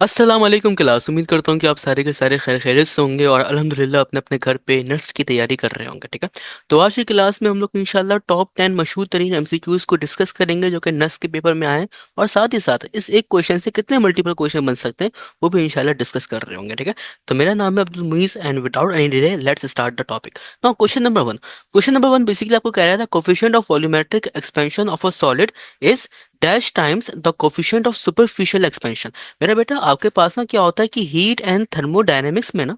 अस्सलाम वालेकुम क्लास। उम्मीद करता हूँ कि आप सारे के सारे खैर खैरियत से होंगे और अल्हम्दुलिल्लाह अपने अपने घर पे नर्स की तैयारी कर रहे होंगे। ठीक है, तो आज की क्लास में हम लोग इंशाल्लाह टॉप 10 मशहूर तरीन एमसीक्यूज को डिस्कस करेंगे जो कि नर्स के पेपर में आए हैं, और साथ ही साथ इस एक क्वेश्चन से कितने मल्टीपल क्वेश्चन बन सकते हैं वो भी इंशाल्लाह डिस्कस कर रहे होंगे। ठीक है, तो मेरा नाम है Abdul Muiz and without any delay let's start the topic. Now question number one basically आपको कह रहा था coefficient of volumetric expansion of a solid is dash times the coefficient of superficial expansion. मेरा बेटा आपके पास ना क्या होता है कि हीट एंड थर्मोडायनेमिक्स में ना,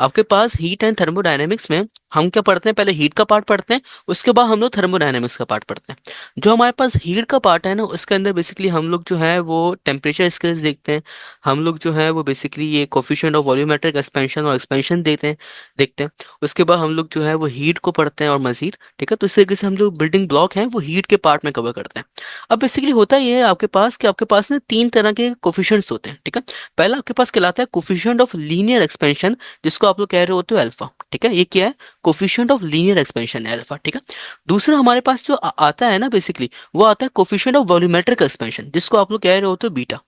आपके पास हीट एंड थर्मोडायनेमिक्स में हम क्या पढ़ते हैं, पहले हीट का पार्ट पढ़ते हैं, उसके बाद हम लोग थर्मोडायनेमिक्स का पार्ट पढ़ते हैं। जो हमारे पास हीट का पार्ट है ना, उसके अंदर बेसिकली हम लोग जो है वो टेम्परेचर स्केल्स देखते हैं। हम लोग जो है वो बेसिकली ये कोफिशिएंट ऑफ वॉल्यूमेट्रिक एक्सपेंशन और एक्सपेंशन देखते हैं। उसके बाद हम लोग जो है वो हीट को पढ़ते हैं और मजीद। ठीक है, तो इस तरीके से हम लोग बिल्डिंग ब्लॉक हैं वो हीट के पार्ट में कवर करते हैं। अब बेसिकली होता ये है आपके पास कि आपके पास ना तीन तरह के कोफिशिएंट्स होते हैं। ठीक है, पहला आपके पास कहलाता है कोफिशिएंट ऑफ लीनियर एक्सपेंशन, जिसको आप लोग कह रहे होते हो अल्फा। ठीक है, ये क्या है? कोफिशिएंट ऑफ लीनियर एक्सपेंशन है अल्फा। ठीक है, दूसरा हमारे पास जो आता है ना बेसिकली, वो आता है कोफिशिएंट ऑफ वॉल्यूमेट्रिक एक्सपेंशन, जिसको आप लोग कह रहे होते हो बीटा।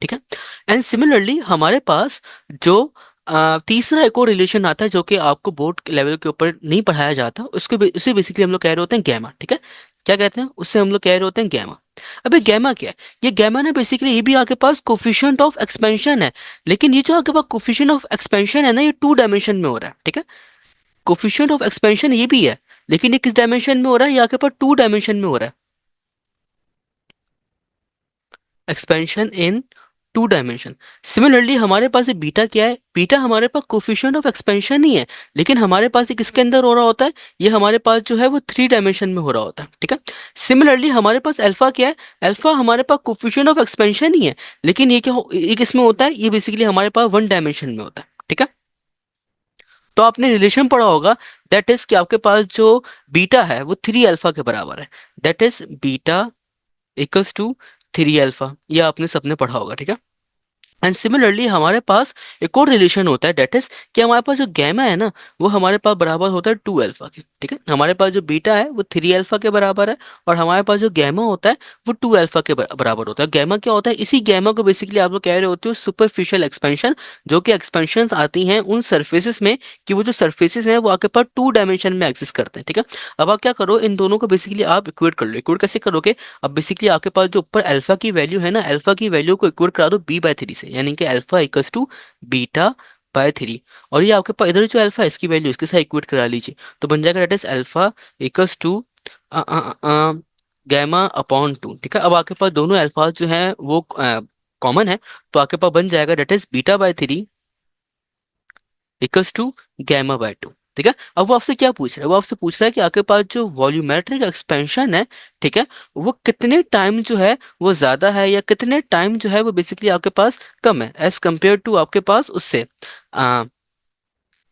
ठीक है, एंड सिमिलरली हमारे पास जो तीसरा एक और रिलेशन आता है जो कि आपको बोर्ड लेवल के ऊपर नहीं पढ़ाया जाता, उसे बेसिकली हम लोग कह रहे होते हैं गैमा। ठीक है, क्या कहते हैं उससे? हम लोग कह रहे होते हैं गैमा। अबे गैमा क्या है? ये गैमा ना बेसिकली ये भी आपके पास कोफिशिएंट ऑफ एक्सपेंशन है, लेकिन ये जो आपके पास कोफिशिएंट ऑफ एक्सपेंशन है ना, ये टू डायमेंशन में हो रहा है। ठीक है, कोफिशिएंट ऑफ एक्सपेंशन ये भी है, लेकिन ये किस डायमेंशन में हो रहा है? ये आपके पास टू डायमेंशन में हो रहा है। Expansion in two dimension. Similarly हमारे पास ये बीटा क्या है? बीटा हमारे पास कोफिशिएंट ऑफ एक्सपेंशन ही है, लेकिन हमारे पास ये किसके अंदर हो रहा होता है? ये हमारे पास जो है वो थ्री डायमेंशन में हो रहा होता है। ठीक है, सिमिलरली हमारे पास अल्फा क्या है? अल्फा हमारे पास कोफिशिएंट ऑफ एक्सपेंशन ही है, लेकिन ये किसमें होता है? ये बेसिकली हमारे पास वन डायमेंशन में होता है। ठीक है, तो आपने रिलेशन पढ़ा होगा, दैट इज कि आपके पास जो बीटा है वो थ्री अल्फा के बराबर है। That is beta equals to three alpha, ये आपने सबने पढ़ा होगा। ठीक है, एंड सिमिलरली हमारे पास एक और रिलेशन होता है, डेट इज कि हमारे पास जो गैमा है ना, वो हमारे पास बराबर होता है टू अल्फा के। ठीक है, हमारे पास जो बीटा है वो थ्री अल्फा के बराबर है, और हमारे पास जो गैमा होता है वो टू अल्फा के बराबर होता है। गैमा क्या होता है? इसी गैमा को बेसिकली आप लोग कह रहे होते हो सुपरफिशियल एक्सपेंशन, जो कि एक्सपेंशन आती हैं उन सर्फेसिस में कि वो जो सर्फेसिस हैं वो आपके पास टू डायमेंशन में एग्जिस्ट करते हैं। ठीक है, अब आप क्या करो, इन दोनों को बेसिकली आप इक्वेट कर लो। इक्वेट कैसे करोगे? अब बेसिकली आपके पास जो ऊपर अल्फा की वैल्यू है ना, अल्फा की वैल्यू को इक्वल करा दो बी बाय थ्री से, यानी कि alpha equals to beta by three. और ये आपके पास इधर जो अल्फा है इसकी वैल्यू इसके साथ इक्वेट करा लीजिए, तो बन जाएगा that is alpha equals to gamma upon two. ठीक है, अब आपके पास दोनों अल्फाज जो है वो कॉमन है, तो आपके पास बन जाएगा that is beta by three equals to gamma by two. ठीक है, अब वो आपसे क्या पूछ रहा है? वो आपसे पूछ रहा है कि आपके पास जो वॉल्यूमेट्रिक एक्सपेंशन है, ठीक है, वो कितने टाइम जो है वो ज्यादा है या कितने टाइम जो है वो बेसिकली आपके पास कम है एज कम्पेयर टू आपके पास उससे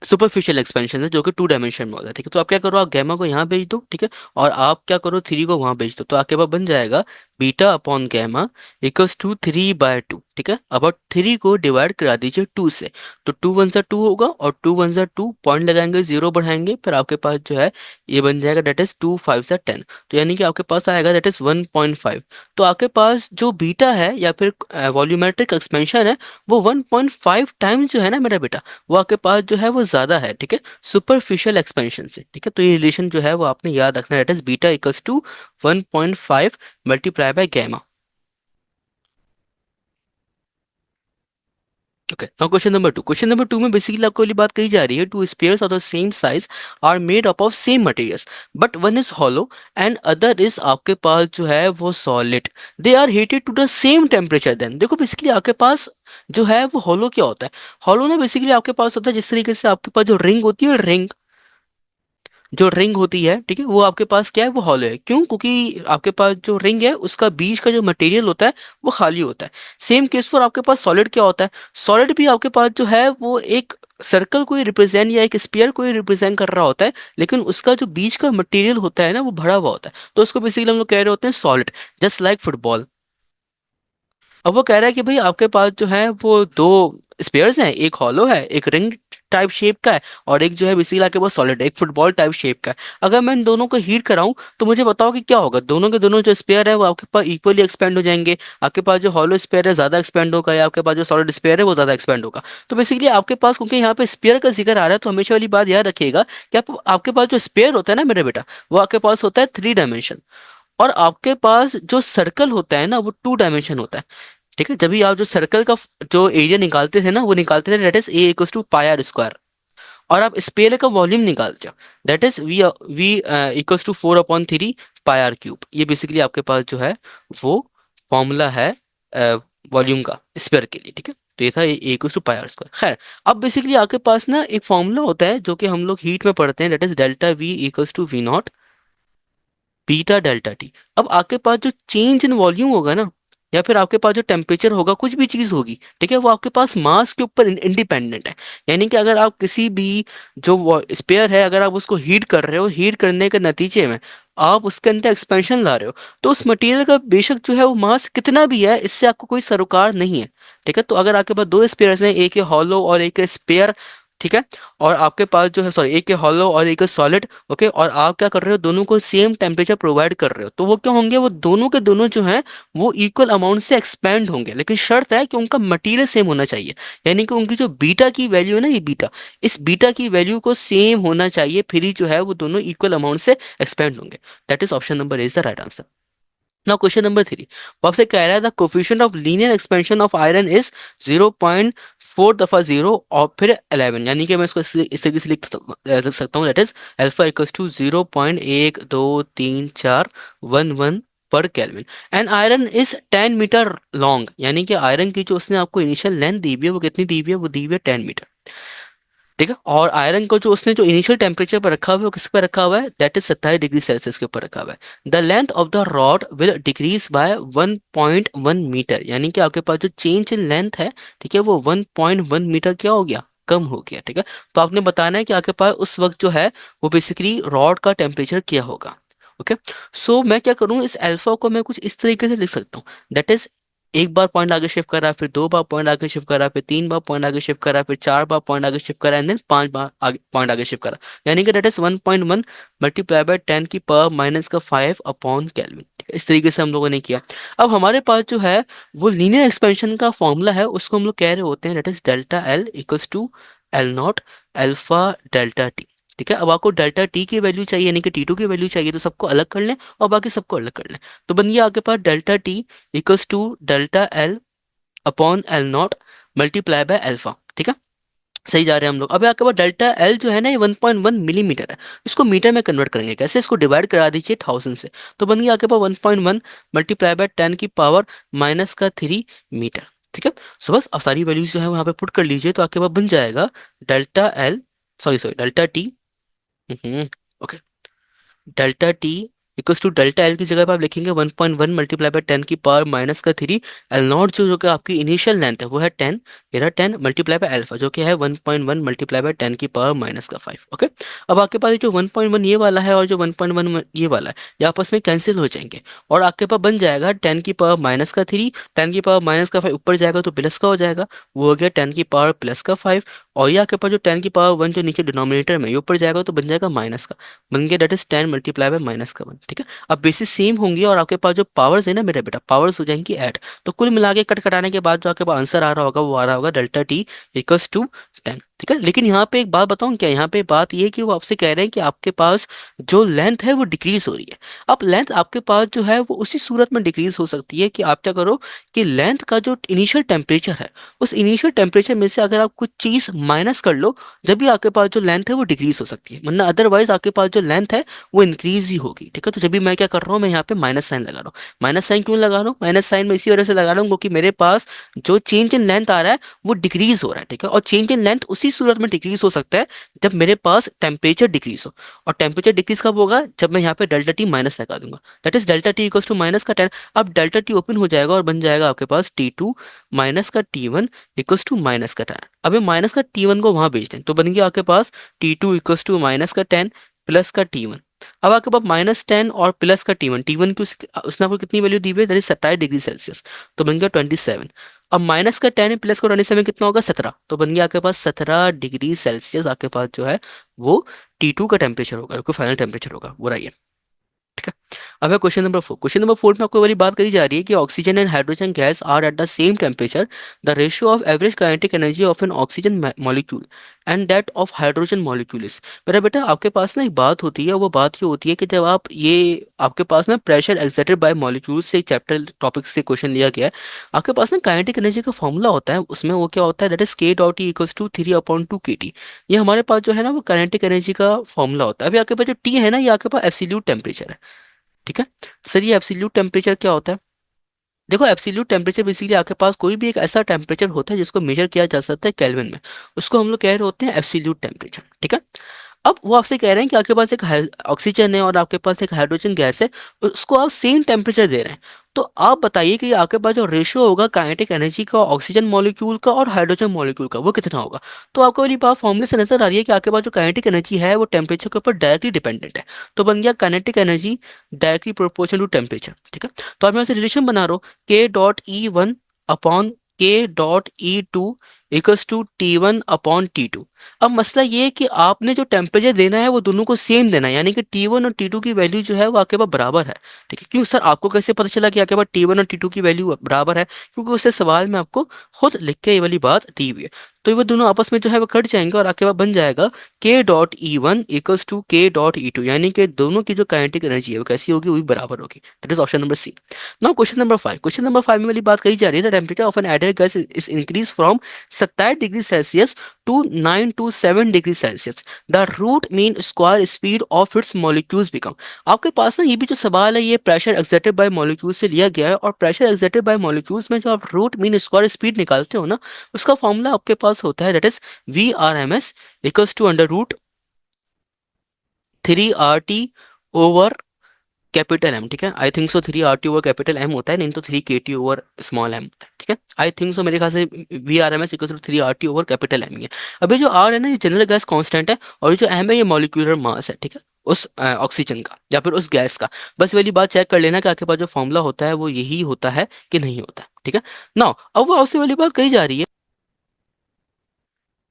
सुपरफिशियल एक्सपेंशन है जो कि टू डायमेंशन में होता है। ठीक है, तो आप क्या करो, आप गैमा को यहाँ भेज दो। ठीक है, और आप क्या करो, थ्री को वहां भेज दो, तो आपके पास बन जाएगा beta upon gamma equals to three by two. ठीक है, अब आप थ्री को डिवाइड करा दीजिए टू से, तो टू वन सा टू होगा और टू वन सा टू, पॉइंट लगाएंगे जीरो बढ़ाएंगे, फिर आपके पास जो है ये बन जाएगा दैट इज टू फाइव सा टेन, तो यानी कि आपके पास आएगा दैट इज 1.5। तो आपके पास जो बीटा है या फिर वॉल्यूमेट्रिक एक्सपेंशन है वो 1.5 टाइम्स जो है ना मेरा बेटा, वो आपके पास जो है वो ज्यादा है। ठीक है, सुपरफिशियल एक्सपेंशन से। ठीक है, तो ये रिलेशन जो है वो आपने याद रखना है, that is beta equals to 1.5 multiply by gamma. Okay, now question number two में बेसिकली आपको वाली बात कही जा रही है, two spheres of the same size are made up of same materials but one is hollow and other is आपके पास जो है वो solid, they are heated to the same temperature. Then देखो बेसिकली आपके पास जो है वो हॉलो क्या होता है? हॉलो ना बेसिकली आपके पास होता है जिस तरीके से आपके पास जो रिंग होती है, रिंग होती है, ठीक है, वो आपके पास क्या है? वो हॉलो है। क्यों? क्योंकि आपके पास जो रिंग है उसका बीच का जो मटेरियल होता है वो खाली होता है। सेम केस फॉर आपके पास सॉलिड क्या होता है? सॉलिड भी आपके पास जो है वो एक सर्कल को ही रिप्रेजेंट या एक स्फीयर को ही रिप्रेजेंट कर रहा होता है, लेकिन उसका जो बीच का मटेरियल होता है ना वो भरा हुआ होता है, तो उसको बेसिकली हम लोग कह रहे होते हैं सॉलिड, जस्ट लाइक फुटबॉल। अब वो कह रहा है कि भाई आपके पास जो है वो दो स्पेयर्स हैं, एक हॉलो है एक रिंग टाइप शेप का है और एक जो है बेसिकली आपके पास सॉलिड, एक फुटबॉल टाइप शेप का है। अगर मैं इन दोनों को हीट कराऊं तो मुझे बताओ कि क्या होगा, दोनों के दोनों जो स्पेयर है वो आपके पास इक्वली एक्सपेंड हो जाएंगे, आपके पास जो हॉलो स्पेयर है ज्यादा एक्सपेंड होगा या आपके पास जो सॉलिड स्पेयर है वो ज्यादा एक्सपेंड होगा। तो बेसिकली आपके पास, क्योंकि यहाँ पे स्पेयर का जिक्र आ रहा है, तो हमेशा वाली बात याद रखिएगा कि आपके पास जो स्पेयर होता है ना मेरे बेटा, वो आपके पास होता है 3 डायमेंशन, और आपके पास जो सर्कल होता है ना वो 2 डायमेंशन होता है। ठीक है, जब भी आप जो सर्कल का जो एरिया निकालते थे ना वो निकालते थे that is A equal to pi R square, और आप स्पेयर का वॉल्यूम निकालते हो that is V equals to 4/3 pi R cube. ये बेसिकली आपके पास जो है वो फॉर्मूला है वॉल्यूम का स्पेयर के लिए। ठीक है, तो ये था A equals to pi R square. खैर, अब बेसिकली आपके पास ना एक फॉर्मूला होता है जो कि हम लोग हीट में पढ़ते हैं that is delta V equals to V naught beta delta T. अब आपके पास जो चेंज इन वॉल्यूम होगा ना, या फिर आपके पास जो टेम्परेचर होगा, कुछ भी चीज होगी, ठीक है, वो आपके पास मास के ऊपर इंडिपेंडेंट है। यानी कि अगर आप किसी भी जो स्पेयर है अगर आप उसको हीट कर रहे हो, हीट करने के नतीजे में आप उसके अंदर एक्सपेंशन ला रहे हो, तो उस मटेरियल का बेशक जो है वो मास कितना भी है, इससे आपको कोई सरोकार नहीं है। ठीक है, तो अगर आपके पास दो स्पेयर्स हैं, एक है हॉलो और एक है स्पेयर, ठीक है, और आपके पास जो है सॉरी एक है हॉलो और एक है सॉलिड, ओके, और आप क्या कर रहे हो, दोनों को सेम टेम्परेचर प्रोवाइड कर रहे हो, तो वो क्या होंगे, वो दोनों के दोनों जो हैं वो इक्वल अमाउंट से एक्सपेंड होंगे, लेकिन शर्त है कि उनका मटेरियल सेम होना चाहिए। यानी कि उनकी जो बीटा की वैल्यू है ना, ये बीटा, इस बीटा की वैल्यू को सेम होना चाहिए, फिर ही जो है वो दोनों इक्वल अमाउंट से एक्सपेंड होंगे। That is option number is the right answer. Now question number 3, वो आपसे कह रहा है the coefficient of linear expansion of iron is 0.4 दफा 0 और फिर 11, यानी कि मैं इसको इस तरीके से लिख सकता हूँ that is alpha equals to 0.1 2 3 4 1 1 पर kelvin. And iron is 10 metre long, यानी कि आयरन की जो उसने आपको इनिशियल लेंथ दी हुई है वो कितनी दी हुई है, वो दी हुई है 10 मीटर। ठीक है, और आयरन को जो उसने जो इनिशियल टेम्परेचर पर रखा हुआ है वो किस पे रखा हुआ है, दैट इज 27 डिग्री सेल्सियस के ऊपर रखा हुआ है। The length of the rod will decrease by 1.1 metre, यानी कि आपके पास जो चेंज इन लेंथ है, ठीक है, वो 1.1 मीटर क्या हो गया, कम हो गया। ठीक है, तो आपने बताना है कि आपके पास उस वक्त जो है वो बेसिकली रॉड का टेम्परेचर क्या होगा। ओके, सो मैं क्या करूँ, इस अल्फा को मैं कुछ इस तरीके से लिख सकता हूँ दैट इज एक बार पॉइंट आगे शिफ्ट करा, फिर 2 बार पॉइंट आगे शिफ्ट करा, फिर 3 बार पॉइंट आगे शिफ्ट करा, फिर 4 बार पॉइंट आगे शिफ्ट करा, एंड देन 5 बार आगे पॉइंट आगे शिफ्ट करा, यानी कि डेट इज 1.1 मल्टीप्लाई बाय 10⁻⁻⁵ इस तरीके से हम लोगों ने किया। अब हमारे पास जो है वो लीनियर एक्सपेंशन का फॉर्मूला है, उसको हम लोग कह रहे होते हैं that is delta L equals to L naught alpha delta T. ठीक है, अब आपको डेल्टा टी की वैल्यू चाहिए, यानी कि T2 की वैल्यू चाहिए, तो सबको अलग कर लें और बाकी सबको अलग कर लें, तो बन गया आपके पास delta T equals to delta L upon L naught multiply by alpha. ठीक है, सही जा रहे हैं हम लोग। अभी आपके पास डेल्टा एल जो है ना ये 1.1 मिलीमीटर है, इसको मीटर में कन्वर्ट करेंगे कैसे, इसको डिवाइड करा दीजिए 1000 से, तो बन गया आपके पास 1.1 मल्टीप्लाई बाय 10⁻⁻⁻⁰मीटर। ठीक है, सो बस अब सारी वैल्यूज जो है वो यहाँ पे पुट कर लीजिए, तो आपके पास बन जाएगा delta L, sorry sorry delta T, okay, delta T equals to delta L की जगह पे आप लिखेंगे 1.1 मल्टीप्लाई बाय 10⁻⁻⁻3। एल नॉट जो जो कि आपकी इनिशियल लेंथ है वो है 10, मेरा 10 मल्टीप्लाई बाय अल्फा जो कि है 1.1 मल्टीप्लाई बाय 10⁻⁻⁵ ओके। अब आपके पास ये जो 1.1 ये वाला है और जो 1.1 ये वाला है, ये आपस में कैंसिल हो जाएंगे, और आपके पास बन जाएगा 10⁻⁻3, 10⁻⁻⁵ ऊपर जाएगा तो प्लस का हो जाएगा, वो हो गया 10⁻+5, और ये आपके पास जो 10⁻1 जो नीचे डिनोमिनेटर में ये ऊपर जाएगा तो बन जाएगा माइनस का, बन गया डेट इज 10 मल्टीप्लाई बाय -1। ठीक है, अब बेसिस सेम होंगी और आपके पास जो पावर्स है ना मेरा बेटा, पावर्स हो जाएंगी ऐड, तो कुल मिला के कट कटाने के बाद जो आपके पास आंसर आ रहा होगा वो आ रहा होगा डेल्टा टी इक्वल्स टू 10। ठीक है, लेकिन यहाँ पे एक बात बताऊं क्या, यहाँ पे बात ये है कि वो आपसे कह रहे हैं कि आपके पास जो लेंथ है वो डिक्रीज हो रही है। अब लेंथ आपके पास जो है वो उसी सूरत में डिक्रीज हो सकती है कि आप क्या करो कि लेंथ का जो इनिशियल टेम्परेचर है, उस इनिशियल टेम्परेचर में से अगर आप कुछ चीज माइनस कर लो, जब भी आपके पास जो लेंथ है वो डिक्रीज हो सकती है, वरना अदरवाइज आपके पास जो लेंथ है वो इंक्रीज ही होगी। ठीक है, तो जब भी मैं क्या कर रहा हूँ, मैं यहाँ पे माइनस साइन लगा रहा हूँ। माइनस साइन क्यों लगा रहा हूँ, माइनस साइन में इसी वजह से लगा रहा हूँ क्योंकि मेरे पास जो चेंज इन लेंथ आ रहा है वो डिक्रीज हो रहा है। ठीक है, और चेंज इन लेंथ उसी सूरत में डिक्रीज हो सकता है जब मेरे पास टेम्परेचर डिक्रीज हो, और टेम्परेचर डिक्रीज कब होगा, जब मैं यहाँ पे डेल्टा टी माइनस लगा दूंगा, that is delta T equals to minus का 10। अब डेल्टा टी ओपन हो जाएगा और बन जाएगा आपके पास T2 माइनस का T1 इक्वल्स टू माइनस का 10। अभी माइनस का T1 को वहां भेज दें तो बन गया आपके पास T2 इक्वल्स टू माइनस का 10 प्लस का T1। अब आपके पास -10 और प्लस का T1, T1 की उसने आपको कितनी वैल्यू दी हुई है, दैट इज 27 डिग्री सेल्सियस, तो बन गया 27। अब माइनस का 10 प्लस का 27 कितना होगा 17, तो बन गया आपके पास 17 डिग्री सेल्सियस आपके पास जो है वो T2 का टेम्परेचर होगा, जो फाइनल टेम्परेचर होगा वो रही है। ठीक है। अब है क्वेश्चन नंबर 4। क्वेश्चन नंबर 4 में आपको वाली बात करी जा रही है कि oxygen and hydrogen gas are at the same temperature, the ratio of average kinetic energy of an oxygen molecule and that of hydrogen molecule is. मेरा बेटा आपके पास ना एक बात होती है, वो बात ये होती है कि जब आप ये आपके पास ना प्रेशर एक्सर्टेड बाय मॉलिक्यूल्स से चैप्टर टॉपिक से क्वेश्चन लिया गया है, आपके पास ना काइनेटिक एनर्जी का फॉर्मूला होता है, उसमें वो क्या होता है, that is K dot E equals to 3/2 kT। ये हमारे पास जो है ना वो काइनेटिक एनर्जी का फॉर्मूला होता है। अभी आपके पास जो टी है ना, ये आपके पास एब्सोल्यूट टेम्परेचर है। ठीक है। सर ये एब्सोल्यूट टेम्परेचर क्या होता है? देखो एब्सोल्यूट टेम्परेचर बेसिकली आपके पास कोई भी एक ऐसा टेम्परेचर होता है जिसको मेजर किया जा सकता है केल्विन में, उसको हम लोग कह रहे होते हैं एब्सोल्यूट टेम्परेचर। ठीक है। अब वो आपसे कह रहे हैं कि आपके पास एक ऑक्सीजन है और आपके पास एक हाइड्रोजन गैस है, उसको आप सेम टेम्परेचर दे रहे हैं। तो आप बताइए कि आपके पास जो रेशियो होगा काइनेटिक एनर्जी का ऑक्सीजन मॉलिक्यूल का और हाइड्रोजन मॉलिक्यूल का वो कितना होगा। तो आपको वाली बात फॉर्मूले से नजर आ रही है कि आपके पास जो काइनेटिक एनर्जी है वो टेम्परेचर के ऊपर डायरेक्टली डिपेंडेंट है। तो बन गया kinetic energy directly proportional to temperature. ठीक है। तो अब मैं से रिलेशन बना रहा हूँ K.E1 upon K.E2 equals to T1/T2। अब मसला ये है कि आपने जो टेम्परेचर देना है वो दोनों को सेम देना है, यानी कि T1 और T2 की वैल्यू जो है वो आपके पास बराबर है। ठीक है। क्यों सर आपको कैसे पता चला कि आपके पास T1 और T2 की वैल्यू बराबर है? क्योंकि उससे सवाल में आपको खुद लिख के ये वाली बात दी हुई है। तो ये वो दोनों आपस में जो है वो कट जाएंगे और आपके पास बन जाएगा K.E1 इक्वल्स टू K.E2, यानी कि दोनों की जो काइनेटिक एनर्जी है वो कैसी होगी, वही बराबर होगी। That is option number C. Now question number 5। Question number 5 में वाली बात कही जा रही है, the temperature of an ideal gas is increase from 27 degree Celsius to 9 to 7 degree Celsius, the root mean square speed of its molecules become. आपके पास ना ये भी जो सवाल है ये प्रेशर एक्सर्टेड बाय मॉलिक्यूल्स से लिया गया है, और प्रेशर एक्सर्टेड बाय मॉलिक्यूल्स में जो आप रूट मीन स्क्वायर स्पीड निकालते हो ना, उसका फॉर्मूला आपके पास होता है that is VRMS equals to under root 3RT over capital M. ठीक है। I think so 3RT over capital M होता है, नहीं तो 3KT ओवर स्मॉल एम होता है। ठीक है। आई थिंक सो मेरे ख्याल से VRMS equal to 3RT over capital M ही है। अभी जो आर है ना ये जनरल गैस कांस्टेंट है, और ये जो एम है ये मॉलिक्यूलर मास है। ठीक है। उस ऑक्सीजन का या फिर उस गैस का। बस वाली बात चेक कर लेना कि आपके पास जो फॉर्मूला होता है वो यही होता है कि नहीं होता है। ठीक है। नाउ अब वो आपसे वाली बात कही जा रही है,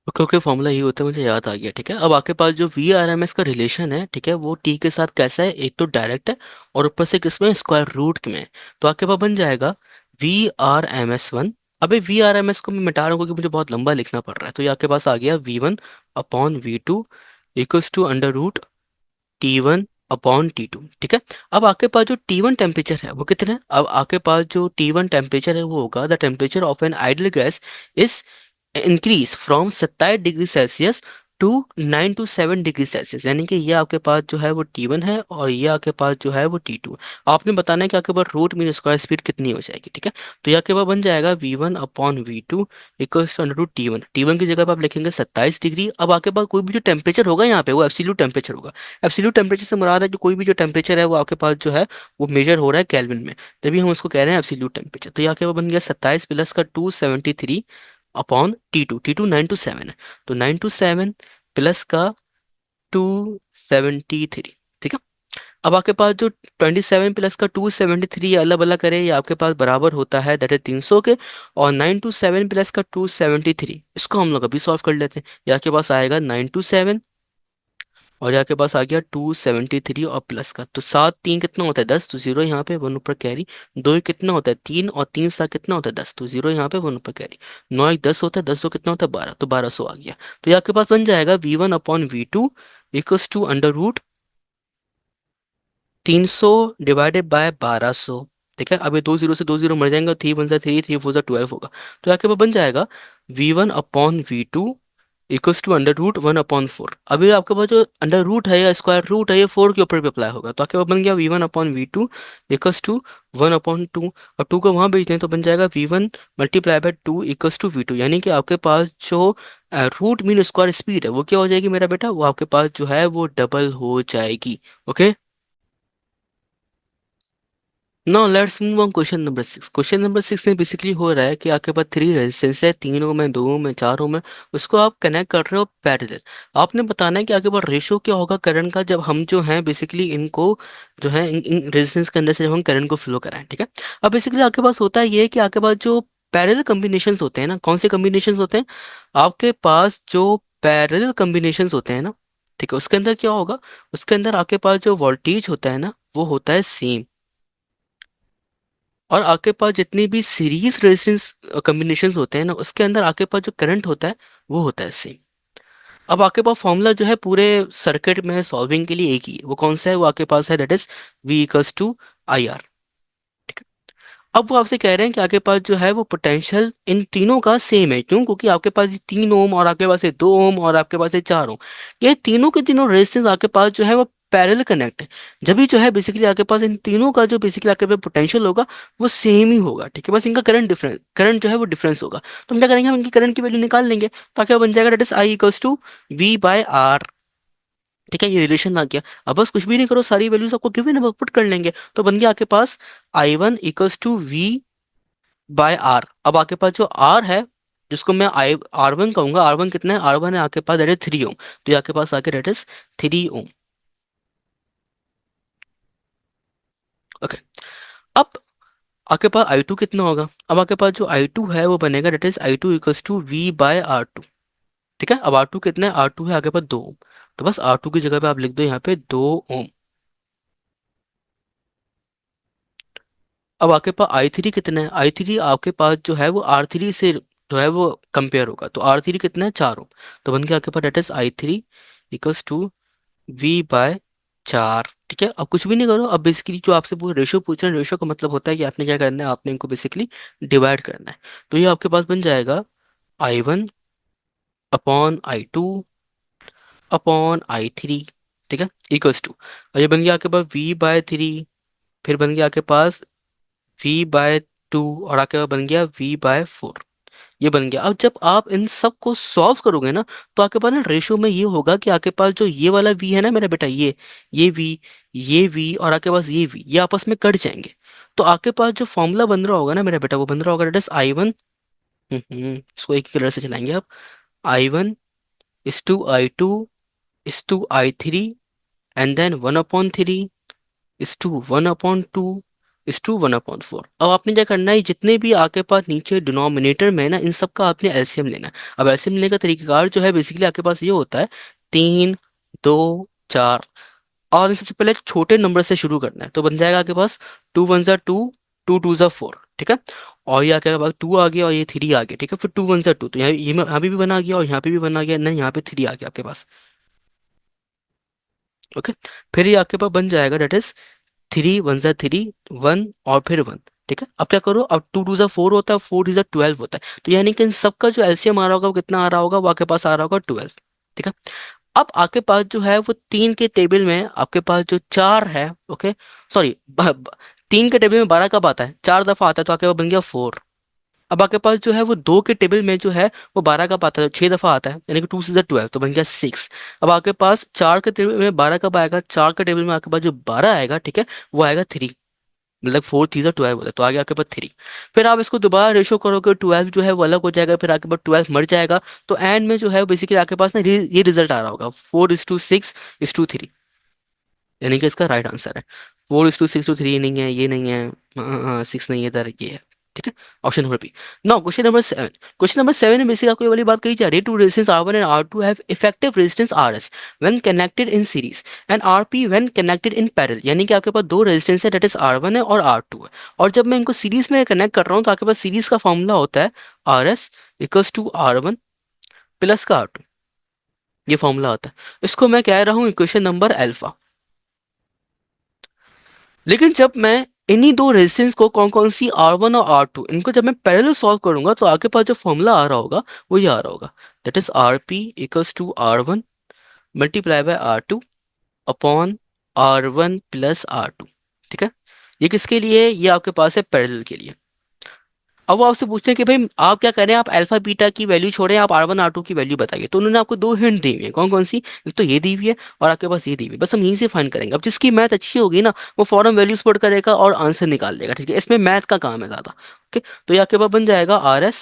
ओके ओके फॉर्मूला ये होता है, मुझे याद आ गया। ठीक है। अब आपके पास जो VRMS का रिलेशन है, ठीक है, वो टी के साथ कैसा है, एक तो डायरेक्ट है और ऊपर से किसमें स्क्वायर रूट में है। तो आपके पास बन जाएगा VRMS1। अबे VRMS को मैं मिटा रहा हूँ क्योंकि मुझे बहुत लंबा लिखना पड़ रहा है, तो ये आपके पास आ गया V1/V2 equals to under root T1/T2। ठीक है। अब आपके पास जो T1 टेम्परेचर है वो कितना है, अब आपके पास जो T1 टेम्परेचर है वो होगा the temperature of an ideal gas is increase from 27 degree Celsius to 9 to 7 degree Celsius, यानी कि ये आपके पास जो है वो T1 है और ये आपके पास जो है वो T2 है। आपने बताना है कि आपके पास रूट मीन स्क्वायर स्पीड कितनी हो जाएगी। ठीक है। तो ये आपके पास बन जाएगा V1/V2 equals to under root T1 की जगह पे आप लिखेंगे 27 डिग्री। अब आपके पास कोई भी जो टेम्परेचर होगा यहाँ पे वो एब्सोल्यूट टेम्परेचर होगा। एब्सोल्यूट टेम्परेचर से मुराद है कि कोई भी जो टेम्परेचर है वो आपके पास जो है वो मेजर हो रहा है केल्विन में, तभी हम उसको कह रहे हैं एब्सोल्यूट टेम्परेचर। तो यहाँ के पास बन गया 27 प्लस का 273/T2। 9 to 7 है, तो 9 to 7 प्लस का 273। ठीक है। अब आपके पास जो 27 प्लस का 273 अलग अलग करे, ये आपके पास बराबर होता है दैट इज 300 के, और 9 to 7 प्लस का 273 इसको हम लोग अभी सॉल्व कर लेते हैं। यहाँ के पास आएगा 9 to 7 और यहाँ के पास आ गया 273 और प्लस का, तो 7 3 कितना होता है 10, तो जीरो यहाँ पे, वन ऊपर कैरी। दो एक कितना होता है 3 और 3 7 कितना होता है 10, तो जीरो यहाँ पे, वन ऊपर कैरी। 9 1 10 होता है, 10 2 कितना होता है 12, तो 1200 आ गया। तो ये आपके पास बन जाएगा V1/V2 equals to under root 300 divided by 1200। ठीक है। अब ये दो जीरो से दो जीरो मर जाएंगे, 3 1 3 3 4 12 होगा। तो यहाँ के पास बन जाएगा V1/V2 equals to under root 1/4। अभी आपके पास जो अंडर रूट है या स्क्वायर रूट है ये 4 के ऊपर भी अप्लाई होगा, तो आपके पास बन गया V1/V2 इक्वल्स टू 1/2। और 2 को वहां भेज दें तो बन जाएगा V1 × 2 इक्वल्स टू V2, यानी कि आपके पास जो रूट मीन स्क्वायर स्पीड है वो क्या हो जाएगी मेरा बेटा, वो आपके पास जो है वो डबल हो जाएगी। Okay. Now let's move on question number 6। Question number 6 में बेसिकली हो रहा है कि आपके पास 3 रेजिस्टेंस है, 3 में, 2 में, 4 में, उसको आप कनेक्ट कर रहे हो पैरेलल। आपने बताना है कि आपके पास रेशियो क्या होगा करंट का जब हम जो है बेसिकली इनको जो है इन रेजिस्टेंस के अंदर से जब हम करंट को फ्लो कराएं। ठीक है। अब बेसिकली आपके पास होता है ये कि आपके पास जो पैरेलल कॉम्बिनेशंस होते हैं ना, कौन से कॉम्बिनेशंस होते हैं, आपके पास जो पैरेलल कॉम्बिनेशंस होते हैं ना, ठीक है, उसके अंदर क्या होगा, उसके अंदर आपके पास जो वोल्टेज होता है ना वो होता है सेम, और आपके पास जितनी भी सीरीज रेजिस्टेंस कॉम्बिनेशंस होते हैं ना उसके अंदर आपके पास जो करंट होता है वो होता है सेम। अब आपके पास फॉर्मूला जो है पूरे सर्किट में सॉल्विंग के लिए एक ही है, वो कौन सा है, वो आपके पास है, that is V equals to I R. अब वो आपसे कह रहे हैं कि आपके पास जो है वो पोटेंशियल इन तीनों का सेम है, क्यों, क्योंकि आपके पास ये 3 ओम और आपके पास ये 2 ओम और आपके पास ये 4 ओम, ये तीनों के तीनों रेजिस्टेंस आपके पास जो है वो पैरेलल कनेक्ट है। जब भी जो है बेसिकली आपके पास इन तीनों का जो बेसिकली आपके पास पोटेंशियल होगा वो सेम ही होगा, ठीक है, बस इनका करंट जो है वो डिफरेंस होगा। तो हम क्या करेंगे, हम इनकी करंट की वैल्यू निकाल लेंगे, तो क्या बन जाएगा, that is I equals to V by R. ठीक है, ये रिलेशन आ गया। अब बस कुछ भी नहीं करो, सारी वैल्यूज आपको गिवन है, पुट कर लेंगे, तो बन गया आपके पास I1 equals to V by R. अब आपके पास जो आर है, जिसको मैं आई R1 कहूंगा, R1 कितना है, R1 है आपके पास दैट इज 3 ओम, तो ये आपके पास आके दैट इज 3 ओम। ओके, अब आपके पास I2 कितना होगा, अब आपके पास जो I2 है वो बनेगा that is I2 equals to V by R2। ठीक है, अब R2 कितना है, R2 है आपके पास 2 ओम, तो बस R2 की जगह पे आप लिख दो यहाँ पे 2 ओम। अब आपके पास I3 कितना है, I3 आपके पास जो है वो R3 से जो है वो कंपेयर होगा, तो R3 कितना है, 4 ओम, तो बन गया आपके पास that is I3 equals to V by 4। ठीक है, अब कुछ भी नहीं करो, अब बेसिकली जो आपसे पूरा रेशो पूछ रहे हैं, रेशो का मतलब होता है कि आपने क्या करना है, आपने इनको बेसिकली डिवाइड करना है। तो ये आपके पास बन जाएगा I1 upon I2 upon I3। ठीक है, इक्वल्स टू, और ये बन गया आपके पास V/3, फिर बन गया आपके पास V/2, और आपके पास बन गया V/4। ये बन गया। अब जब आप इन सब को सॉल्व करोगे ना, तो आपके पास ना रेशियो में ये होगा कि आपके पास जो ये वाला V है ना मेरा बेटा, ये V, ये V और आपके पास ये V, ये आपस में कट जाएंगे। तो आपके पास जो फॉर्मूला बन रहा होगा ना मेरा बेटा, वो बन रहा होगा दैट इज I1, इसको एक ही कलर से चलाएंगे आप, I1 is to I2 is to I3, and then 1/3 is to 1/2 is to 1/4। अब आपने क्या करना है, जितने भी आपके पास नीचे डिनोमिनेटर में है ना, इन सब का आपने एलसीएम लेना है। अब एलसीएम लेने का तरीकाकार जो है बेसिकली आपके पास ये होता है, 3, 2, 4, और इन सबसे पहले छोटे नंबर से शुरू करना है, तो बन जाएगा आपके पास 2 1 2, 2 2 4। ठीक है, और ये आपके पास 2 आ गया और ये 3 आ गया। ठीक है, फिर 2 1 2, तो यहाँ पे भी बना गया और यहाँ पे भी बना गया, नहीं यहाँ पे 3 आ गया आपके पास। ओके, फिर ये आपके पास बन जाएगा दैट इज 3 1 3 1 और फिर 1। ठीक है, अब क्या करो, अब 2 2 4 होता है, 4 3 12 होता है, तो यानी कि इन सबका जो एलसीएम आ रहा होगा वो कितना आ रहा होगा, वो आपके पास आ रहा होगा 12। ठीक है, अब आपके पास जो है वो 3 के टेबल में आपके पास जो 4 है, ओके, सॉरी, 3 के टेबल में 12 कब आता है, 4 दफा आता है, तो आपके पास बन गया 4। अब आपके पास जो है वो 2 के टेबल में जो है वो 12 कब आता है, 6 दफा आता है, यानी कि 2 6 12, तो बन गया 6। अब आपके पास 4 के टेबल में 12 कब आएगा, 4 के टेबल में आपके पास जो 12 आएगा, ठीक है, वो आएगा 3, मतलब 4 3 12 होता है, तो आगे आपके पास 3। फिर आप इसको दोबारा रेशो करोगे, 12 जो है वो अलग हो जाएगा, फिर आपके पास 12 मर जाएगा, तो एंड में जो है बेसिकली आपके पास ना ये रिजल्ट आ रहा होगा, 4:6:3, यानी कि इसका राइट आंसर है 4:6:3। नहीं है, ये नहीं है, 6 नहीं है इधर, ये है। ठीक है, option number B. Now question number 7, question number 7 में बेसिकली आपको ये वाली बात कही जा रही है, two resistance R1 and R2 have effective resistance RS when connected in series and RP when connected in parallel. यानी कि आपके पास दो रेजिस्टेंस है, दैट इज R1 है और R2 है, और जब मैं इनको सीरीज में कनेक्ट कर रहा हूँ तो आपके पास सीरीज का फॉर्मूला होता है RS equals to R1 plus का R2, ये फॉर्मूला होता है। इसको मैं कह रहा हूँ इक्वेशन नंबर अल्फा। लेकिन जब मैं इन्हीं दो रेजिस्टेंस को, कौन कौन सी R1 और R2, इनको जब मैं पैरेलल सॉल्व करूंगा तो आपके पास जो फॉर्मूला आ रहा होगा वो ये आ रहा होगा, that is RP equals to R1 multiply by R2 upon R1 plus R2। ठीक है, ये किसके लिए है, ये आपके पास है पैरेलल के लिए। अब वो आपसे पूछते हैं कि भाई आप क्या करें, आप अल्फा बीटा की वैल्यू छोड़ें, आप R1 R2 की वैल्यू बताइए, तो उन्होंने आपको दो हिंट दी हुई है, कौन कौन सी, एक तो ये दी हुई है और आपके पास ये दी हुई है, बस हम यहीं से फाइंड करेंगे। अब जिसकी मैथ अच्छी होगी ना वो फॉरन वैल्यूज पुट करेगा और आंसर निकाल देगा। ठीक है, इसमें मैथ का काम है ज्यादा। ओके, तो ये आपके पास बन जाएगा RS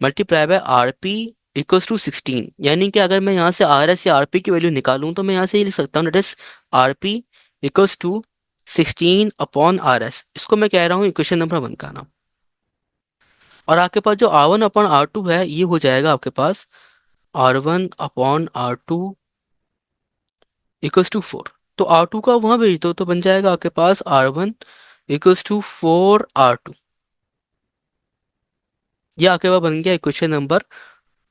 multiply by RP equals to 16, यानी कि अगर मैं यहाँ से RS या RP की वैल्यू निकालूं तो मैं यहाँ से ये लिख सकता हूँ, that is RP equals to 16 upon RS। इसको मैं कह रहा हूँ इक्वेशन नंबर 1 का नाम। और आपके पास जो R1/R2 है ये हो जाएगा आपके पास R1/R2 इक्वल्स टू 4। तो R2 का वहां भेज दो तो बन जाएगा आपके पास R1 इक्वल्स टू 4R2। ये आपके पास बन गया इक्वेशन नंबर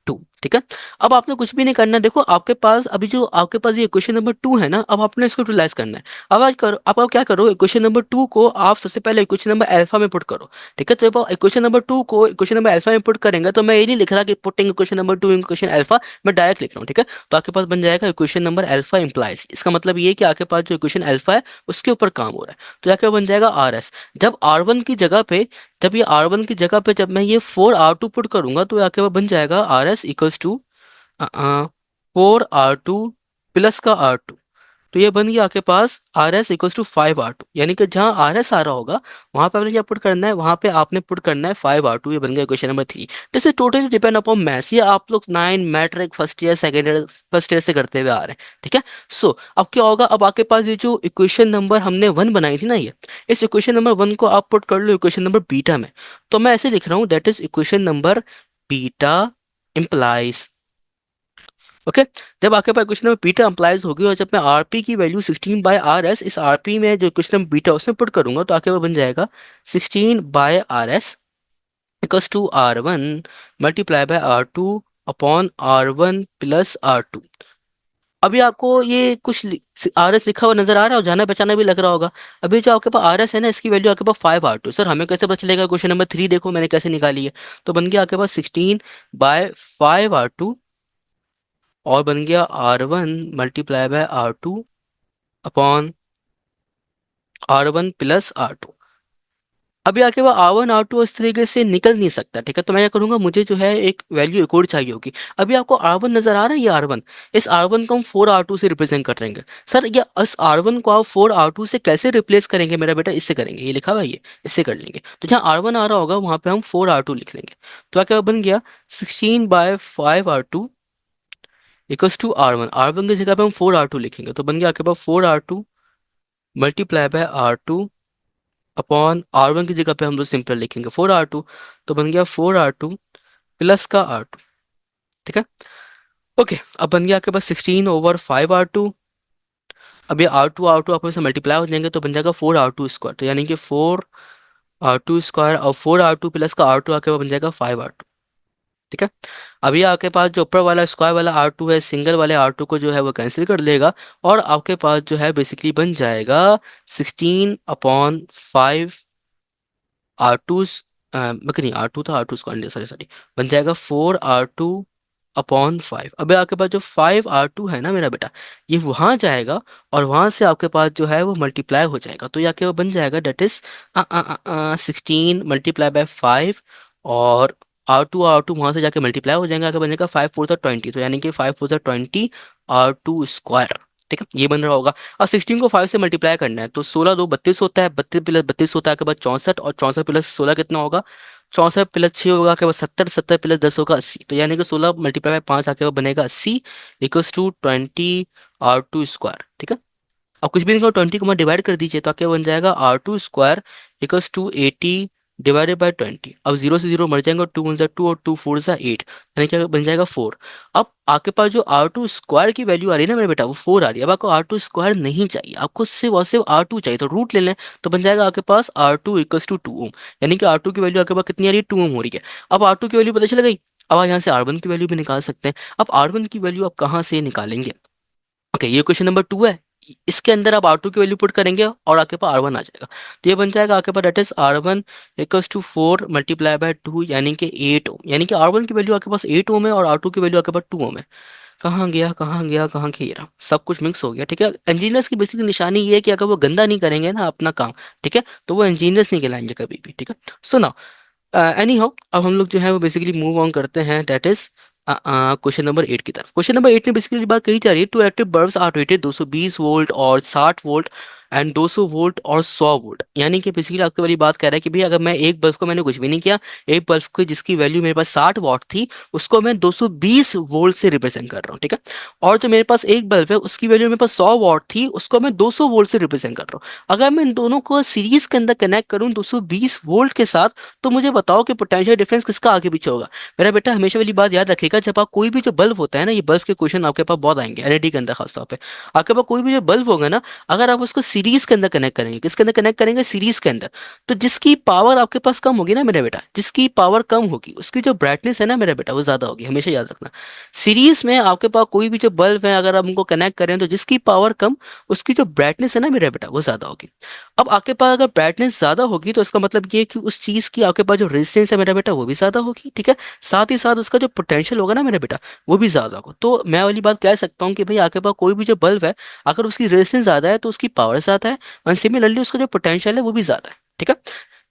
2। ठीक है। अब आपने कुछ भी नहीं करना है। देखो आपके पास अभी जो आपके पास ये इक्वेशन नंबर 2 है ना, अब आपने इसको यूटिलाइज करना है। अब आज करो, अब आप क्या करो, इक्वेशन नंबर 2 को आप सबसे पहले इक्वेशन नंबर अल्फा में पुट करो। ठीक है। तो जब आप इक्वेशन नंबर 2 को इक्वेशन नंबर अल्फा में पुट करेंगे तो मैं ये नहीं लिख रहा कि putting equation number 2 in equation alpha, मैं डायरेक्ट लिख रहा हूँ। ठीक है। तो आपके पास बन जाएगा इक्वेशन नंबर अल्फा इंप्लाइज, इसका मतलब ये है कि आपके पास जो इक्वेशन अल्फा है उसके ऊपर काम हो रहा है। तो जाके बन जाएगा RS। जब R1 की जगह पे, जब ये R1 की जगह पे जब मैं ये 4R2 पुट करूंगा तो आपके पास बन जाएगा RS equals to 4R2 plus का R2। तो ये बन गया आपके पास RS इक्वल्स टू 5R2, यानी कि जहां RS आ रहा होगा वहां पे आपने क्या पुट करना है, वहां पे आपने पुट करना है 5R2। ये बन गया question number 3। This is totally depend upon maths, ये आप लोग 9 matric first year second year first year से करते हुए आ रहे हैं। ठीक है। सो अब क्या होगा, अब आपके पास ये जो इक्वेशन नंबर हमने 1 बनाई थी ना, ये इस इक्वेशन नंबर 1 को आप पुट कर लो इक्वेशन नंबर बीटा में। तो मैं ऐसे लिख रहा हूँ, that is equation number beta implies। Okay. जब आपके पास क्वेश्चन में बीटा अप्लाइज होगी और जब मैं आरपी की वैल्यू 16/RS इस आरपी में जो क्वेश्चन बीटा उसमें पुट करूंगा तो आपके पास बन जाएगा 16/RS equals to R1 multiply by R2 upon R1 plus R2। अभी आपको ये कुछ RS लिखा हुआ नजर आ रहा है और जाना पहचाना भी लग रहा होगा। अभी जो आपके पास RS है ना, इसकी वैल्यू आपके पास 5R2। सर हमें कैसे पता चलेगा, क्वेश्चन नंबर 3 देखो मैंने कैसे निकाली है। तो बन गया आपके पास 16/5R2 और बन गया R1 multiply by R2 upon R1 plus R2। अभी आके वो R1 R2 इस तरीके से निकल नहीं सकता। ठीक है। तो मैं क्या करूंगा, मुझे जो है एक वैल्यू एक और चाहिए होगी। अभी आपको R1 नजर आ रहा है, ये R1, इस R1 को हम 4R2 से रिप्रेजेंट कर देंगे। सर ये इस R1 को आप 4R2 से कैसे रिप्लेस करेंगे मेरा बेटा, इससे करेंगे, ये लिखा हुआ है ये, इससे कर लेंगे। तो जहाँ R1 आ रहा होगा वहां पे हम 4R2 लिख लेंगे। तो क्या बन गया 16/5R2 इक्वल्स टू R1 की जगह पे हम 4R2 लिखेंगे तो बन गया आपके पास 4R2 multiply by R2 upon R1 की जगह पे हम लोग सिंपल लिखेंगे 4R2। तो बन गया 4R2 प्लस का R2। ठीक है। ओके। अब बन गया आपके पास 16/5R2। अब ये R2 आपस में मल्टीप्लाई हो जाएंगे तो बन जाएगा 4R2 स्क्वायर। तो यानी कि 4R2 स्क्वायर और 4R2 प्लस का R2 आपके पास बन जाएगा 5R2। ठीक है। अभी आपके पास जो ऊपर वाला स्क्वायर वाला R2 है, सिंगल वाले R2 को जो है वो कैंसिल कर लेगा और आपके पास जो है बेसिकली बन जाएगा 16/5R2 नहीं R2 था, R2 स्क्वायर, सॉरी सॉरी, बन जाएगा 4R2/5। अभी आपके पास जो 5R2 है ना मेरा बेटा, ये वहां जाएगा और वहां से आपके पास जो है वो मल्टीप्लाई हो जाएगा। तो ये आपके पास बन जाएगा डेट इज 16 × 5 और R2 वहां से जाके मल्टीप्लाई हो जाएगा, आगे बनेगा 5×4 = 20। तो यानी कि 5×4 = 20 R2 स्क्वायर। ठीक है। ये बन रहा होगा। और 16 को 5 से मल्टीप्लाई करना है तो 16×2 = 32 होता है, 32 प्लस 32 होता है आपके पास 64, और 64 प्लस 16 कितना होगा, 64 प्लस 6 होगा आपके पास 70, 70 प्लस 10 होगा 80। तो यानी कि 16 मल्टीप्लाई बाय 5 आपके पास बनेगा 80 इक्वल्स टू 20 R2 स्क्वायर। ठीक है। अब कुछ भी नहीं करो, 20 को मैं डिवाइड कर दीजिए तो क्या बन जाएगा R2 square equals to 80 divided by 20। अब 0 से 0 मर जाएंगे और 2 1 ज़ा 2 और 2 4 ज़ा 8, यानी क्या बन जाएगा 4। अब आपके पास जो R2 स्क्वायर की वैल्यू आ रही है ना मेरे बेटा, वो 4 आ रही है। अब आपको R2 स्क्वायर नहीं चाहिए, आपको सिर्फ और सिर्फ R2 चाहिए, तो रूट ले लें। तो बन जाएगा आपके पास R2 इक्वल्स टू 2 ओम, यानी कि R2 की वैल्यू आपके पास कितनी आ रही है, 2 ओम हो रही है। अब R2 की वैल्यू पता चल गई। अब आप यहाँ से R1 की वैल्यू भी निकाल सकते हैं। अब R1 की वैल्यू आप कहाँ से निकालेंगे। ओके, ये क्वेश्चन नंबर 2 है। इसके अंदर आप R2 की वैल्यू पुट करेंगे और आपके पास R1 आ जाएगा। तो ये बन जाएगा आपके पास that is R1 equals to 4 multiply by 2 यानी कि 8 ओम, यानी कि R1 की वैल्यू आपके पास 8 ओम है और R2 की वैल्यू आपके पास 2 ओम है। कहाँ गया कहाँ गया कहाँ गया, ये रहा, सब कुछ मिक्स हो गया। ठीक है। इंजीनियर्स की बेसिक निशानी ये है कि अगर वो गंदा नहीं करेंगे ना अपना काम, ठीक है, तो वो इंजीनियर्स नहीं कहलाएंगे कभी भी। ठीक है। सुना, एनी हाउ अब हम लोग जो है वो बेसिकली मूव ऑन करते हैं, डेट इज क्वेश्चन नंबर 8 की तरफ। क्वेश्चन नंबर 8 में बेसिकली बात कही जा रही है, two active bulbs are rated 220 volt और 60 वोल्ट एंड 200 वोल्ट और 100 वोल्ट। यानी कि बेसिकली आपके वाली बात कह रहा है कि भाई अगर मैं एक बल्ब को, मैंने कुछ भी नहीं किया, एक बल्ब को जिसकी वैल्यू मेरे पास 60 वॉट थी उसको मैं 220 वोल्ट से रिप्रेजेंट कर रहा हूँ, ठीक है। और जो मेरे पास एक बल्ब है उसकी वैल्यू मेरे पास 100 वॉट थी, उसको मैं 200 वोल्ट से रिप्रेजेंट कर रहा हूँ। अगर मैं इन दोनों को सीरीज के अंदर कनेक्ट करूँ 220 वोल्ट के साथ, तो मुझे बताओ कि पोटेंशियल डिफरेंस किसका आगे पीछे होगा। मेरा बेटा हमेशा वाली बात याद रखिएगा, जब आप कोई भी जो बल्ब होता है ना, ये बल्ब के क्वेश्चन आपके पास बहुत आएंगे एलईडी के अंदर खासतौर पे। आपके पास कोई भी जो बल्ब होगा ना, अगर आप उसको सीरीज के अंदर कनेक्ट करेंगे, किसके अंदर कनेक्ट करेंगे, सीरीज के अंदर, तो जिसकी पावर आपके पास कम होगी ना मेरा बेटा, जिसकी पावर कम होगी उसकी जो ब्राइटनेस है ना मेरा बेटा वो ज्यादा होगी, हमेशा याद रखना। सीरीज में आपके पास कोई भी जो बल्ब है अगर आप उनको कनेक्ट करें तो जिसकी पावर कम, उसकी जो ब्राइटनेस है ना मेरा बेटा वो ज्यादा होगी। अब आपके पास अगर ब्राइटनेस ज्यादा होगी तो इसका मतलब ये है कि उस चीज की आपके पास जो रेजिस्टेंस है मेरा बेटा वो भी ज्यादा होगी, ठीक है। साथ ही साथ उसका जो पोटेंशियल होगा ना मेरा बेटा वो भी ज्यादा होगा। तो मैं वाली बात कह सकता हूँ कि भाई आपके पास कोई भी जो बल्ब है, अगर उसकी रेजिस्टेंस ज्यादा है तो उसकी पावर ज्यादा है, और सिमिलरली उसका जो पोटेंशियल है वो भी ज्यादा है, ठीक है।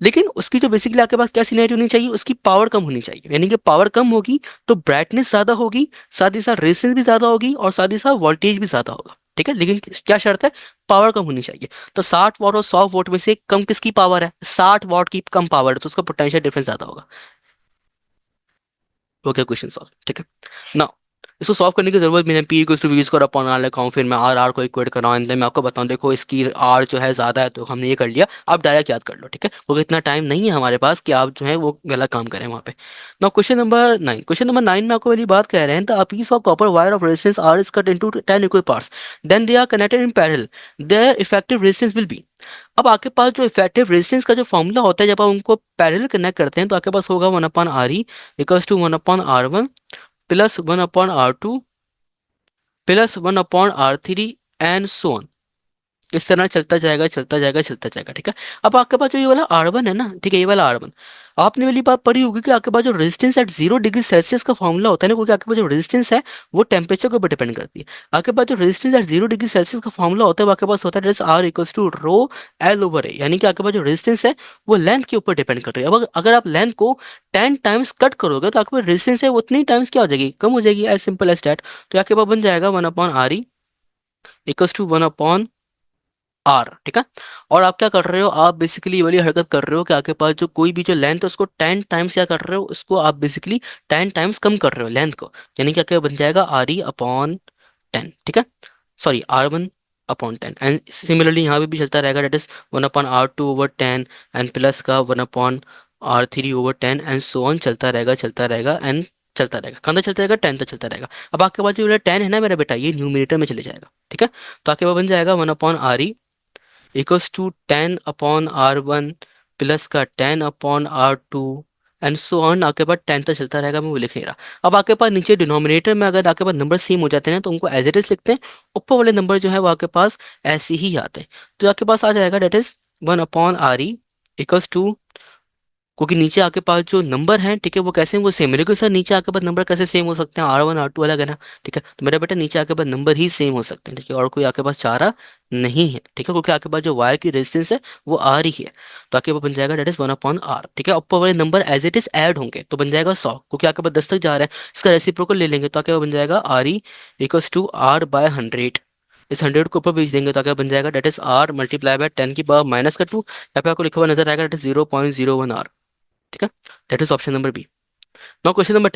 लेकिन उसकी जो बेसिकली आपके पास क्या सिनेरियो होनी चाहिए, उसकी पावर कम होनी चाहिए, यानी कि पावर कम होगी तो ब्राइटनेस ज्यादा होगी, साथ ही साथ रेजिस्टेंस भी ज्यादा होगी, और साथ ही साथ वोल्टेज भी ज्यादा होगा, ठीक है। लेकिन क्या शर्त है, पावर कम होनी चाहिए। तो 60 वॉट और 100 वोट में से कम किसकी पावर है, 60 वॉट की कम पावर है, तो उसका पोटेंशियल डिफरेंस ज्यादा होगा। हो गया क्वेश्चन सॉल्व, ठीक है ना। इसको सॉल्व करने की जरूरत भी नहीं, P equals to V square upon R लिखा हूँ, फिर मैं आर आर को इक्वेट कर रहा हूँ, मैं आपको बताऊँ देखो इसकी आर जो है ज्यादा है तो हमने ये कर लिया, आप डायरेक्ट याद कर लो, ठीक है, क्योंकि इतना टाइम नहीं है हमारे पास कि आप जो है वो गलत काम करें वहाँ पे। ना क्वेश्चन नंबर 9 में आपको वाली बात कह रहे हैं, the piece of copper wire of resistance R is cut into 10 equal parts, then they are connected in parallel, their effective resistance will be. अब आपके पास जो इफेक्टिव रेजिस्टेंस का जो फॉर्मूला होता है जब आप उनको पैरेलल कनेक्ट करते हैं तो आपके पास होगा 1/RE equals to 1/R1 plus 1/R2 plus 1/R3 and so on. इस तरह चलता जाएगा चलता जाएगा चलता जाएगा, ठीक है। अब आपके पास जो ये वाला R1 है ना, ठीक है, ये वाला R1, आपने वाली बात पढ़ी होगी कि आपके पास जो रेजिस्टेंस एट 0 डिग्री सेल्सियस का फॉर्मूला होता है ना, क्योंकि आपके पास जो रेजिस्टेंस है वो टेम्परेचर के ऊपर डिपेंड करती है। आपके पास जो रेजिस्टेंस एट 0 डिग्री सेल्सियस का फॉर्मूला होता है वो आपके पास होता है R equals to rho L over A, यानी कि आपके पास जो रेजिस्टेंस है वो लेंथ के ऊपर डिपेंड कर रही है। अब अगर आप लेंथ को 10 टाइम्स कट करोगे तो आपके पास रेजिस्टेंस है वो उतनी टाइम्स क्या हो जाएगी, कम हो जाएगी, एज सिंपल एज दैट। तो आपके पास बन जाएगा 1/RE इक्वल्स टू 1/R, ठीक है। और आप क्या कर रहे हो, आप बेसिकली ये वाली हरकत कर रहे हो कि आपके पास जो कोई भी जो लेंथ है उसको 10 टाइम्स क्या कर रहे हो, उसको आप बेसिकली 10 टाइम्स कम कर रहे हो लेंथ को, यानी कि क्या बन जाएगा RE/10, ठीक है, सॉरी R1/10। एंड सिमिलरली यहाँ पे भी चलता रहेगा, date is 1/R2/10 and plus का 1/R3/10 एंड सो ऑन, चलता रहेगा चलता रहेगा एंड चलता रहेगा, कहाँ तक चलता रहेगा, 10 तक चलता रहेगा। अब आपके पास जो 10 है ना मेरा बेटा ये न्यूमरेटर में चले जाएगा, ठीक है। तो आपके पास बन जाएगा 1/RE equals to 10/R1 plus का 10/R2 एंड सो ऑन, आपके पास 10 तक चलता रहेगा, मैं वो लिख नहीं रहा। अब आपके पास नीचे डिनोमिनेटर में अगर आपके पास नंबर सेम हो जाते हैं तो उनको एज इट इज लिखते हैं, ऊपर वाले नंबर जो है वो आपके पास ऐसे ही आते हैं। तो आपके पास आ जाएगा that is 1/RE equals to, क्योंकि नीचे आपके पास जो नंबर हैं, ठीक है, वो कैसे हैं, वो सेम है। लेकिन सर नीचे आपके पास नंबर कैसे सेम हो सकते हैं, R1 R2 अलग है ना, ठीक है। तो मेरा बेटा नीचे आपके पास नंबर ही सेम हो सकते हैं, ठीक है, और कोई आपके पास चारा नहीं है, ठीक है, क्योंकि आपके पास जो वायर की रेजिस्टेंस है वो आर ही है। तो आपके पास बन जाएगा डेट इज 1/R, ठीक है। ऊपर वाले number as it is add होंगे तो बन जाएगा 100, क्योंकि आपके पास 10 तक जा रहा है, इसका रेसिप्रोकल ले लेंगे तो आपके पास बन जाएगा RE इक्वल्स टू R/100। इस 100 को ऊपर भेज देंगे तो क्या बन जाएगा, that is R multiply by 10 की पावर माइनस का 2, यहाँ पे आपको लिखा हुआ नजर आएगा, डेट इज 0.01R, ठीक है। That is option number B. Now question number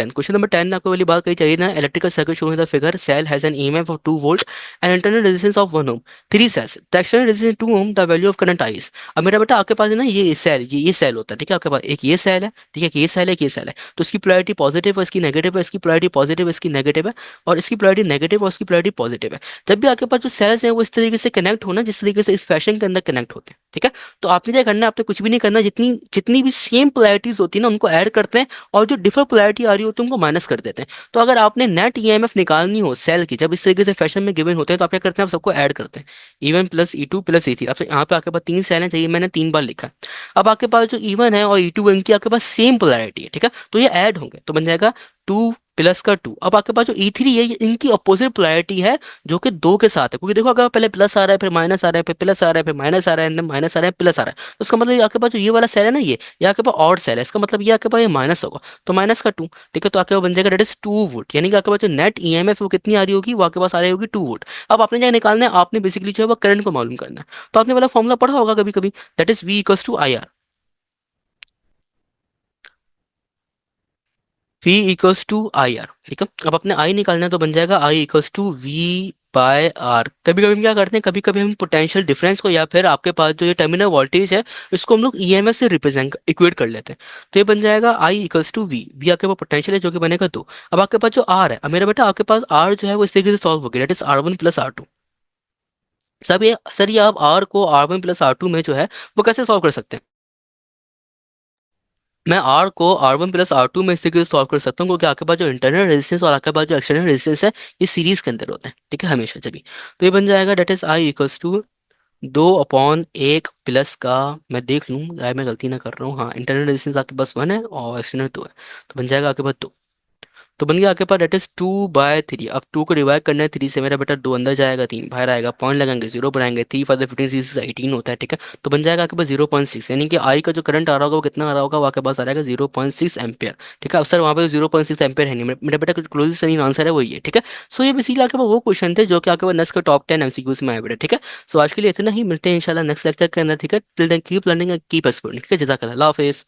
10 में आपको वाली बात कही चाहिए ना, electrical circuit showing the figure cell has an EMF of 2 volt and internal resistance of 1 ohm, 3 cells, the external resistance 2 ohm, the value of current I is. अब मेरा बेटा आपके पास है ना ये सेल होता है, ठीक है, आपके पास एक ये सेल है, ठीक है, एक ये सेल है, एक ये सेल है, तो इसकी पोलैरिटी पॉजिटिव है, इसकी नेगेटिव है, इसकी पोलैरिटी पॉजिटिव है, इसकी नेगेटिव है, और इसकी पोलैरिटी नेगेटिव और इसकी पोलैरिटी पॉजिटिव है। जब भी आपके पास जो सेल्स हैं वो इस तरीके से कनेक्ट होना जिस तरीके से इस फैशन के अंदर कनेक्ट होते हैं, ठीक है। तो आपने क्या करना है, आपने कुछ भी नहीं करना, जितनी जितनी भी सेम पोलैरिटीज होती है ना उनको ऐड करते हैं, और जो डिफर पोलैरिटी आ रही होती है उनको माइनस कर देते हैं। तो अगर आपने नेट ईएमएफ निकालनी हो सेल की, जब इस तरीके से फैशन में गिवन होते हैं तो आप क्या करते हैं, आप सबको ऐड करते हैं, E1 plus E2 plus E3। अब यहाँ पे आपके पास 3 सेल हैं, चाहिए मैंने 3 बार लिखा है। अब आपके पास जो E1 है और E2 इनकी आपके पास सेम पोलैरिटी है, ठीक है, तो ये ऐड होंगे तो बन जाएगा 2 प्लस का 2। अब आपके पास जो E3 है, ये इनकी अपोजिट पोलैरिटी है, जो कि 2 के साथ है। क्योंकि देखो, अगर पहले प्लस आ रहा है, फिर माइनस आ रहा है, फिर प्लस आ रहा है, फिर माइनस आ रहा है, माइनस आ रहा है, प्लस आ रहा है, तो इसका मतलब ये आपके पास जो ये वाला सेल है ना, ये आपके पास ऑड सेल है। इसका मतलब ये आपके पास ये माइनस होगा, तो माइनस का 2। ठीक है, तो आपके पास बन जाएगा डेट इज 2 वोल्ट, यानी कि आपके पास जो नेट EMF वो कितनी आ रही होगी, वो आपके पास आ रही होगी 2 वोल्ट। अब आपने क्या निकालना है, आपने बेसिकली जो है वो करंट को मालूम करना है। तो आपने वाला फॉर्मूला पढ़ा होगा कभी कभी, that is V = IR। V = IR। ठीक है, अब अपने आई निकालना है, तो बन जाएगा I = V/R। कभी कभी हम क्या करते हैं, कभी कभी हम पोटेंशियल डिफरेंस को, या फिर आपके पास जो ये टर्मिनल वोल्टेज है, इसको हम लोग EMF से रिप्रेजेंट इक्वेट कर लेते हैं। तो ये बन जाएगा I = V। वी आपके पास पोटेंशियल है, जो कि बनेगा 2। अब आपके पास जो आर है, अब मेरा बेटा आपके पास आर जो है वो इस तरीके से सॉल्व हो गया, दैट इज R1 + R2। सब ये सर, ये आप आर को R1 + R2 में जो है वो कैसे सॉल्व कर सकते हैं? मैं आर को R1 + R2 में इस तरीके से सॉल्व कर सकता हूँ, क्योंकि आपके पास जो इंटरनल रेजिस्टेंस और आपके पास जो एक्सटर्नल रेजिस्टेंस है, ये सीरीज के अंदर होते हैं। ठीक है, हमेशा जब भी। तो ये बन जाएगा डेट इज I = 2/1 प्लस का, मैं देख लूँ यार, मैं गलती ना कर रहा हूँ। हाँ, इंटरनल रेजिस्टेंस आपके पास 1 है और एक्सटर्नल 2 है, तो बन जाएगा आपके पास 2। तो बन गया आपके पास डेट इज 2/3। अब 2 को डिवाइड करना है 3 से, मेरा बेटा 2 अंदर जाएगा, 3 बाहर आएगा, पॉइंट लगाएंगे, 0 बनाएंगे, 3 × 5 = 15, 3 × 6 = 18 होता है। ठीक है, तो बन जाएगा आपके पास 0.6, यानी कि आई का जो करंट आ रहा होगा वो कितना आ रहा होगा, वो आपके पास आ जाएगा 0.6 एम्पियर। ठीक है, अब सर वहाँ पे 0.6 एम्पियर है नहीं, मेरा बेटा क्लोजेस्ट सही आंसर है वही है। ठीक है, सो ये बेसिकली आपके पास वो क्वेश्चन थे जो कि आपके पास नेक्स्ट के टॉप 10 MCQs में आए बेटा। ठीक है, सो आज के लिए इतना ही, मिलते हैं इंशाल्लाह नेक्स्ट लेक्चर के अंदर। ठीक है, till then keep learning and keep exploring. ठीक है, जज़ाकल्लाह, अल्लाह हाफिज़।